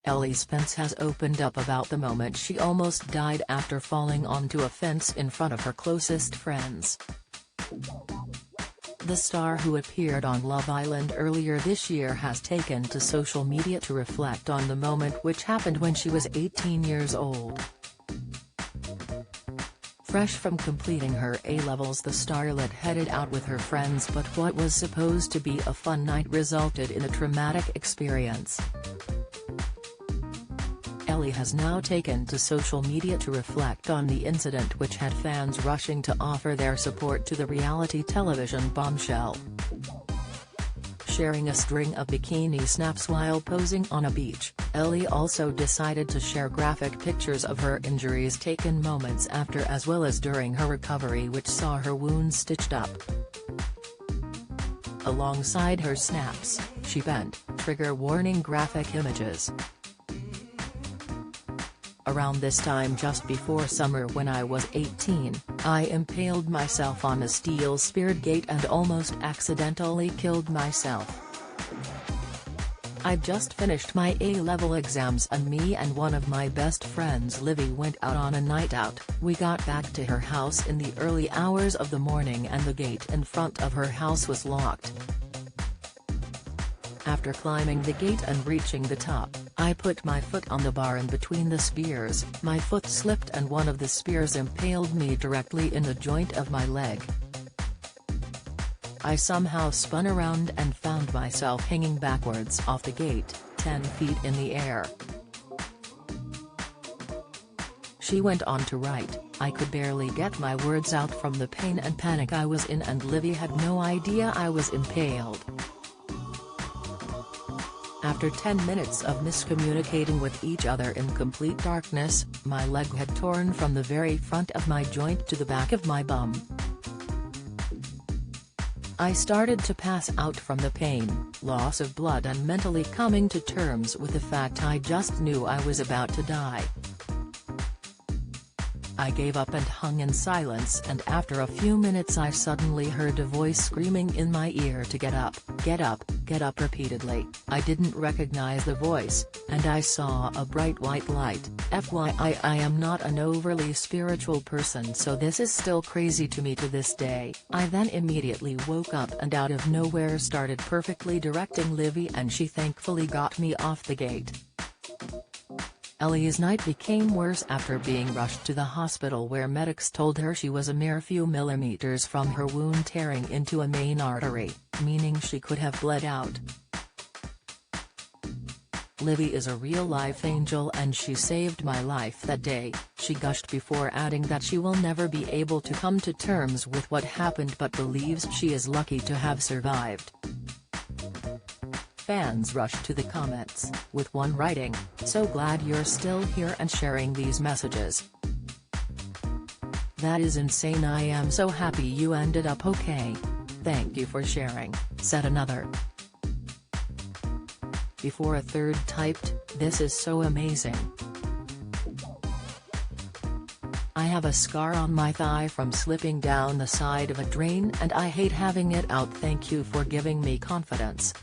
Ellie's fence has opened up about the moment she almost died after falling onto a fence in front of her closest friends. The star, who appeared on Love Island earlier this year, has taken to social media to reflect on the moment, which happened when she was 18 years old. Fresh from completing her A-levels, the starlet headed out with her friends, but what was supposed to be a fun night resulted in a traumatic experience. Ellie has now taken to social media to reflect on the incident, which had fans rushing to offer their support to the reality television bombshell. Sharing a string of bikini snaps while posing on a beach, Ellie also decided to share graphic pictures of her injuries taken moments after as well as during her recovery, which saw her wounds stitched up. Alongside her snaps, she penned "trigger warning" graphic images. Around this time just before summer, when I was 18, I impaled myself on a steel-speared gate and almost accidentally killed myself. I'd just finished my A-level exams and me and one of my best friends, Livy, went out on a night out. We got back to her house in the early hours of the morning and the gate in front of her house was locked. After climbing the gate and reaching the top, I put my foot on the bar in between the spears. My foot slipped and one of the spears impaled me directly in the joint of my leg. I somehow spun around and found myself hanging backwards off the gate, 10 feet in the air. She went on to write, "I could barely get my words out from the pain and panic I was in, and Livy had no idea I was impaled. After 10 minutes of miscommunicating with each other in complete darkness, my leg had torn from the very front of my joint to the back of my bum. I started to pass out from the pain, loss of blood, and mentally coming to terms with the fact I just knew I was about to die. I gave up and hung in silence, and after a few minutes I suddenly heard a voice screaming in my ear to get up, get up, get up repeatedly. I didn't recognize the voice, and I saw a bright white light. FYI, I am not an overly spiritual person, so this is still crazy to me to this day. I then immediately woke up and out of nowhere started perfectly directing Livy, and she thankfully got me off the gate." Ellie's night became worse after being rushed to the hospital, where medics told her she was a mere few millimeters from her wound tearing into a main artery, meaning she could have bled out. "Livy is a real-life angel and she saved my life that day," she gushed, before adding that she will never be able to come to terms with what happened but believes she is lucky to have survived. Fans rushed to the comments, with one writing, "So glad you're still here and sharing these messages. That is insane. I am so happy you ended up okay. Thank you for sharing," said another. Before a third typed, "This is so amazing. I have a scar on my thigh from slipping down the side of a drain and I hate having it out. Thank you for giving me confidence."